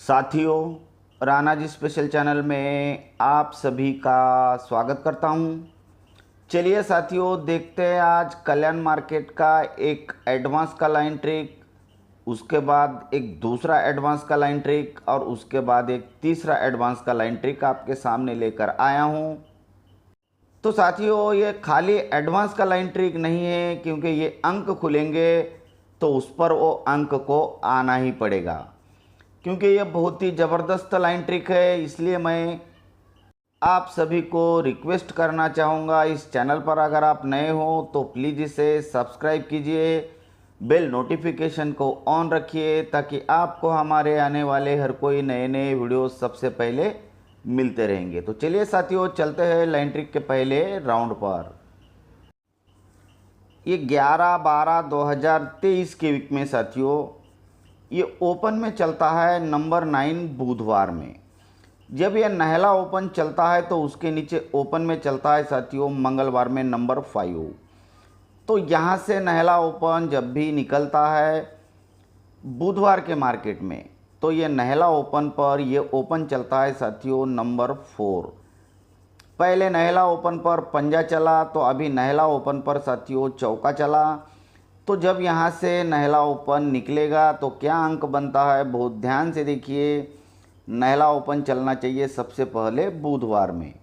साथियों, Rana ji special channel में आप सभी का स्वागत करता हूं। चलिए साथियों, देखते हैं आज कल्याण मार्केट का एक एडवांस का लाइन ट्रिक, उसके बाद एक दूसरा एडवांस का लाइन ट्रिक और उसके बाद एक तीसरा एडवांस का लाइन ट्रिक आपके सामने लेकर आया हूं। तो साथियों, ये खाली एडवांस का लाइन ट्रिक नहीं है, क्योंकि ये अंक खुलेंगे तो उस पर वो अंक को आना ही पड़ेगा, क्योंकि ये बहुत ही ज़बरदस्त लाइन ट्रिक है। इसलिए मैं आप सभी को रिक्वेस्ट करना चाहूँगा, इस चैनल पर अगर आप नए हो तो प्लीज़ इसे सब्सक्राइब कीजिए, बेल नोटिफिकेशन को ऑन रखिए, ताकि आपको हमारे आने वाले हर कोई नए नए वीडियो सबसे पहले मिलते रहेंगे। तो चलिए साथियों, चलते हैं लाइन ट्रिक के पहले राउंड पर। ये 11/12/2023 के वीक में साथियों, ये ओपन में चलता है नंबर 9 बुधवार में। जब यह नहला ओपन चलता है तो उसके नीचे ओपन में चलता है साथियों मंगलवार में नंबर 5। तो यहाँ से नहला ओपन जब भी निकलता है बुधवार के मार्केट में, तो ये नहला ओपन पर ये ओपन चलता है साथियों नंबर 4। पहले नहला ओपन पर पंजा चला, तो अभी नहला ओपन पर साथियों चौका चला। तो जब यहाँ से नहला ओपन निकलेगा तो क्या अंक बनता है, बहुत ध्यान से देखिए। नहला ओपन चलना चाहिए सबसे पहले बुधवार में।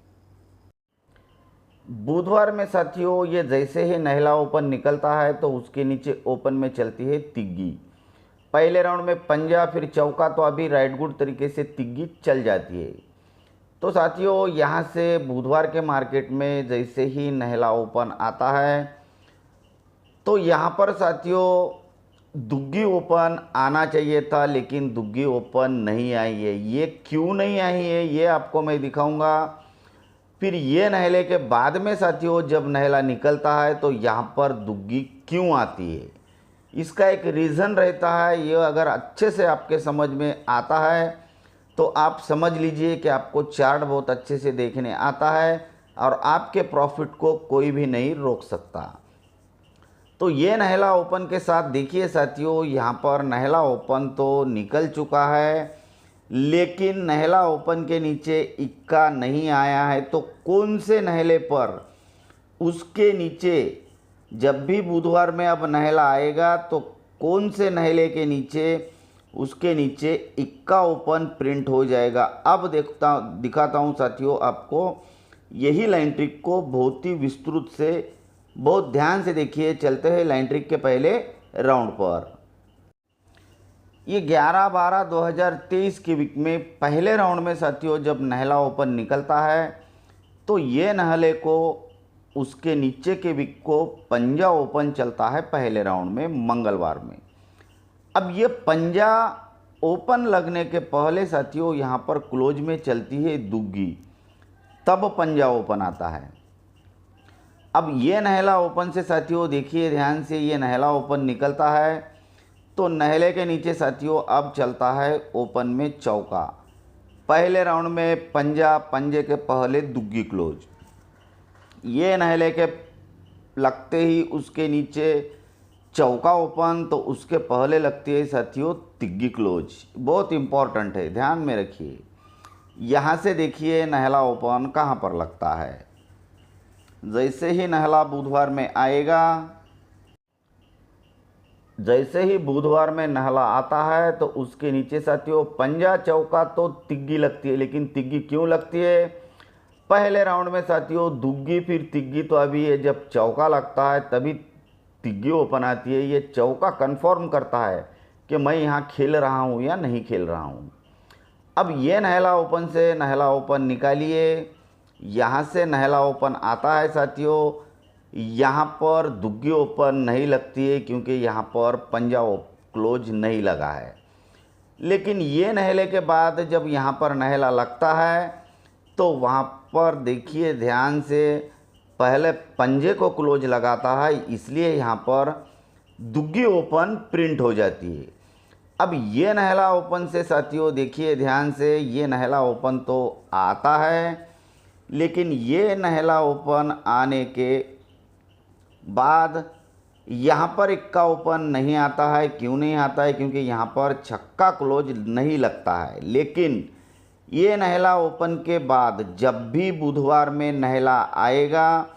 बुधवार में साथियों, ये जैसे ही नहला ओपन निकलता है तो उसके नीचे ओपन में चलती है तिग्गी। पहले राउंड में पंजा फिर चौका, तो अभी राइट गुड तरीके से तिग्गी चल जाती है। तो साथियों, यहाँ से बुधवार के मार्केट में जैसे ही नहला ओपन आता है तो यहाँ पर साथियों दुग्गी ओपन आना चाहिए था, लेकिन दुग्गी ओपन नहीं आई है। ये क्यों नहीं आई है ये आपको मैं दिखाऊंगा। फिर ये नहले के बाद में साथियों जब नहला निकलता है तो यहाँ पर दुग्गी क्यों आती है, इसका एक रीज़न रहता है। ये अगर अच्छे से आपके समझ में आता है तो आप समझ लीजिए कि आपको चार्ट बहुत अच्छे से देखने आता है और आपके प्रॉफिट को कोई भी नहीं रोक सकता। तो ये नहला ओपन के साथ देखिए साथियों, यहाँ पर नहला ओपन तो निकल चुका है, लेकिन नहला ओपन के नीचे इक्का नहीं आया है। तो कौन से नहले पर उसके नीचे, जब भी बुधवार में अब नहला आएगा तो कौन से नहले के नीचे उसके नीचे इक्का ओपन प्रिंट हो जाएगा। अब दिखाता हूँ साथियों आपको यही लाइन ट्रिक को बहुत ही विस्तृत से, बहुत ध्यान से देखिए। चलते हैं लाइन ट्रिक के पहले राउंड पर। ये 11/12/2023 के वीक में पहले राउंड में साथियों जब नहला ओपन निकलता है तो ये नहले को उसके नीचे के वीक को पंजा ओपन चलता है पहले राउंड में मंगलवार में। अब ये पंजा ओपन लगने के पहले साथियों यहाँ पर क्लोज में चलती है दुग्गी, तब पंजा ओपन आता है। अब ये नहला ओपन से साथियों देखिए ध्यान से, ये नहला ओपन निकलता है तो नहले के नीचे साथियों अब चलता है ओपन में चौका। पहले राउंड में पंजा, पंजे के पहले दुग्गी क्लोज। ये नहले के लगते ही उसके नीचे चौका ओपन, तो उसके पहले लगती है साथियों तिग्गी क्लोज। बहुत इंपॉर्टेंट है, ध्यान में रखिए। यहाँ से देखिए नहला ओपन कहाँ पर लगता है। जैसे ही नहला बुधवार में आएगा, जैसे ही बुधवार में नहला आता है तो उसके नीचे साथियों पंजा चौका तो तिग्गी लगती है। लेकिन तिग्गी क्यों लगती है, पहले राउंड में साथियों दुग्गी फिर तिग्गी, तो अभी ये जब चौका लगता है तभी तिग्गी ओपन आती है। ये चौका कंफर्म करता है कि मैं यहाँ खेल रहा हूँ या नहीं खेल रहा हूँ। अब ये नहला ओपन से नहला ओपन निकालिए, यहाँ से नहला ओपन आता है साथियों, यहाँ पर दुग्गी ओपन नहीं लगती है क्योंकि यहाँ पर पंजा क्लोज नहीं लगा है। लेकिन ये नहले के बाद जब यहाँ पर नहला लगता है तो वहाँ पर देखिए ध्यान से, पहले पंजे को क्लोज लगाता है, इसलिए यहाँ पर दुग्गी ओपन प्रिंट हो जाती है। अब ये नहला ओपन से साथियों देखिए ध्यान से, ये नहला ओपन तो आता है, लेकिन ये नहला ओपन आने के बाद यहाँ पर इक्का ओपन नहीं आता है। क्यों नहीं आता है? क्योंकि यहाँ पर छक्का क्लोज नहीं लगता है। लेकिन ये नहला ओपन के बाद जब भी बुधवार में नहला आएगा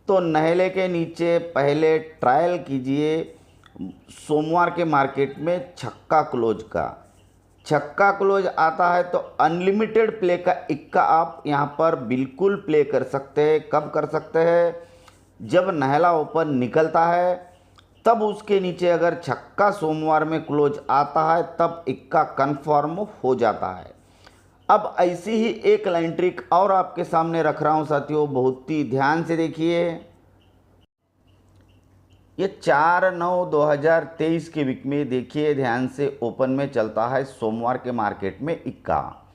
तो नहले के नीचे पहले ट्रायल कीजिए सोमवार के मार्केट में छक्का क्लोज का। छक्का क्लोज आता है तो अनलिमिटेड प्ले का इक्का आप यहाँ पर बिल्कुल प्ले कर सकते हैं। कब कर सकते हैं? जब नहला ओपन निकलता है तब उसके नीचे अगर छक्का सोमवार में क्लोज आता है तब इक्का कन्फर्म हो जाता है। अब ऐसी ही एक लाइन ट्रिक और आपके सामने रख रहा हूँ साथियों, बहुत ही ध्यान से देखिए। ये 4/9/2023 के वीक में देखिए ध्यान से, ओपन में चलता है सोमवार के मार्केट में इक्का।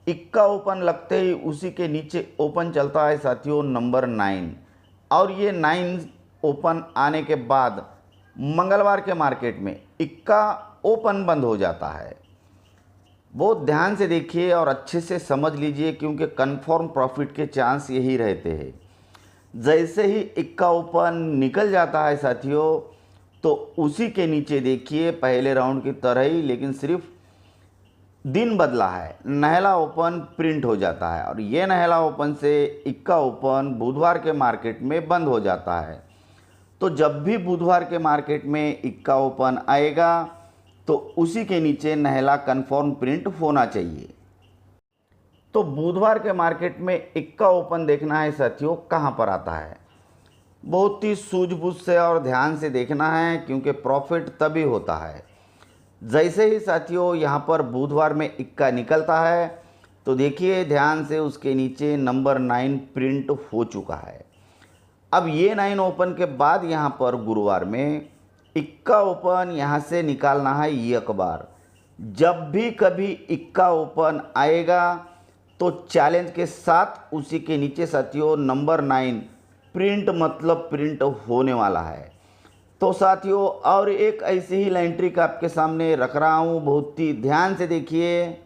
इक्का ओपन लगते ही उसी के नीचे ओपन चलता है साथियों नंबर 9, और ये 9 ओपन आने के बाद मंगलवार के मार्केट में इक्का ओपन बंद हो जाता है। बहुत ध्यान से देखिए और अच्छे से समझ लीजिए, क्योंकि कन्फर्म प्रॉफिट के चांस यही रहते हैं। जैसे ही इक्का ओपन निकल जाता है साथियों तो उसी के नीचे देखिए पहले राउंड की तरह ही, लेकिन सिर्फ दिन बदला है, नहला ओपन प्रिंट हो जाता है। और ये नहला ओपन से इक्का ओपन बुधवार के मार्केट में बंद हो जाता है। तो जब भी बुधवार के मार्केट में इक्का ओपन आएगा तो उसी के नीचे नहला कन्फर्म प्रिंट होना चाहिए। तो बुधवार के मार्केट में इक्का ओपन देखना है साथियों, कहाँ पर आता है? बहुत ही सूझबूझ से और ध्यान से देखना है, क्योंकि प्रॉफिट तभी होता है जैसे ही साथियों यहाँ पर बुधवार में इक्का निकलता है तो देखिए ध्यान से उसके नीचे नंबर 9 प्रिंट हो चुका है। अब ये 9 ओपन के बाद यहाँ पर गुरुवार में इक्का ओपन यहाँ से निकालना है एक बार। जब भी कभी इक्का ओपन आएगा तो चैलेंज के साथ उसी के नीचे साथियों नंबर 9 प्रिंट, मतलब प्रिंट होने वाला है। तो साथियों और एक ऐसी ही लाइन ट्रिक आपके सामने रख रहा हूँ, बहुत ही ध्यान से देखिए।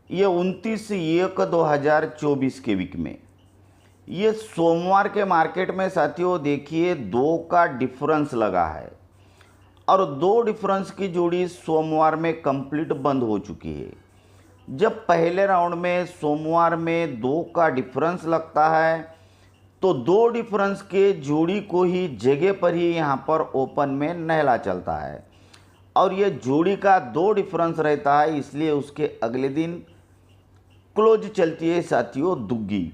ये 29/1/2024 के वीक में ये सोमवार के मार्केट में साथियों देखिए 2 का डिफरेंस लगा है, और 2 डिफरेंस की जोड़ी सोमवार में कंप्लीट बंद हो चुकी है। जब पहले राउंड में सोमवार में 2 का डिफरेंस लगता है तो 2 डिफरेंस के जोड़ी को ही जगह पर ही यहाँ पर ओपन में नहला चलता है, और ये जोड़ी का 2 डिफरेंस रहता है, इसलिए उसके अगले दिन क्लोज चलती है साथियों दुग्गी,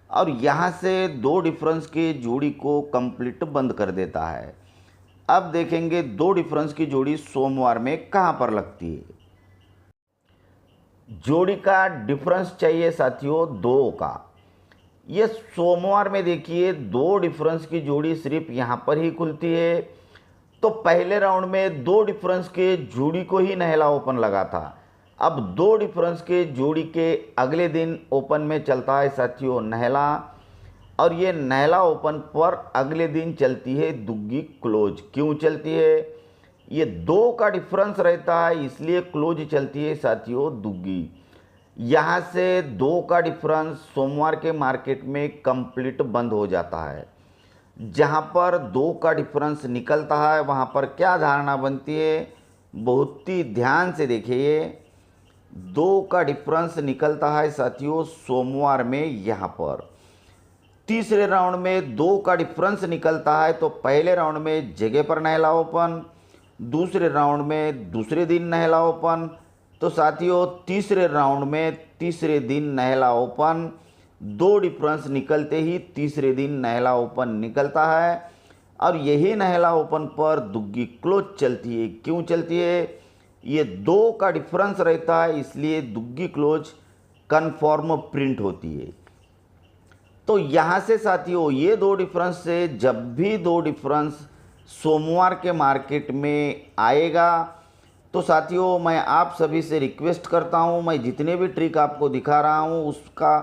और यहाँ से 2 डिफरेंस के जोड़ी को कंप्लीट बंद कर देता है। अब देखेंगे 2 डिफरेंस की जोड़ी सोमवार में कहाँ पर लगती है। जोड़ी का डिफरेंस चाहिए साथियों 2 का। ये सोमवार में देखिए 2 डिफरेंस की जोड़ी सिर्फ यहाँ पर ही खुलती है। तो पहले राउंड में 2 डिफरेंस के जोड़ी को ही नहला ओपन लगा था। अब 2 डिफरेंस के जोड़ी के अगले दिन ओपन में चलता है साथियों नहला, और ये नहला ओपन पर अगले दिन चलती है दुग्गी क्लोज। क्यों चलती है? ये 2 का डिफरेंस रहता है, इसलिए क्लोज चलती है साथियों दुग्गी। यहाँ से 2 का डिफरेंस सोमवार के मार्केट में कंप्लीट बंद हो जाता है। जहाँ पर 2 का डिफरेंस निकलता है वहाँ पर क्या धारणा बनती है, बहुत ही ध्यान से देखिए। 2 का डिफरेंस निकलता है साथियों सोमवार में। यहाँ पर तीसरे राउंड में 2 का डिफरेंस निकलता है, तो पहले राउंड में जगह पर नहला ओपन, दूसरे राउंड में दूसरे दिन नहला ओपन। तो साथियों तीसरे राउंड में तीसरे दिन नहला ओपन, 2 डिफरेंस निकलते ही तीसरे दिन नहला ओपन निकलता है, और यही नहला ओपन पर दुग्गी क्लोज चलती है। क्यों चलती है? ये 2 का डिफरेंस रहता है, इसलिए दुग्गी क्लोज कन्फर्म प्रिंट होती है। तो यहाँ से साथियों ये 2 डिफरेंस से जब भी 2 डिफरेंस सोमवार के मार्केट में आएगा तो साथियों मैं आप सभी से रिक्वेस्ट करता हूँ, मैं जितने भी ट्रिक आपको दिखा रहा हूँ उसका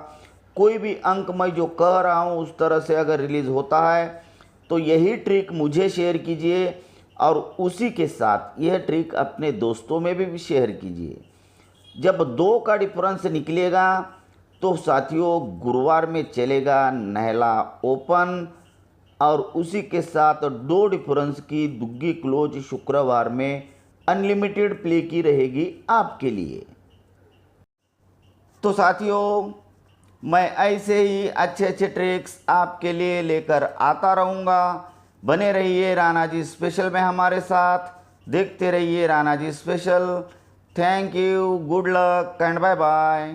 कोई भी अंक मैं जो कह रहा हूँ उस तरह से अगर रिलीज़ होता है तो यही ट्रिक मुझे शेयर कीजिए, और उसी के साथ यह ट्रिक अपने दोस्तों में भी शेयर कीजिए। जब 2 का डिफरेंस निकलेगा तो साथियों गुरुवार में चलेगा नहला ओपन, और उसी के साथ 2 डिफरेंस की दुग्गी क्लोज शुक्रवार में अनलिमिटेड प्ले की रहेगी आपके लिए। तो साथियों, मैं ऐसे ही अच्छे अच्छे ट्रिक्स आपके लिए लेकर आता रहूँगा। बने रहिए राणा जी स्पेशल में हमारे साथ, देखते रहिए Rana ji special. Thank you, good luck and bye bye.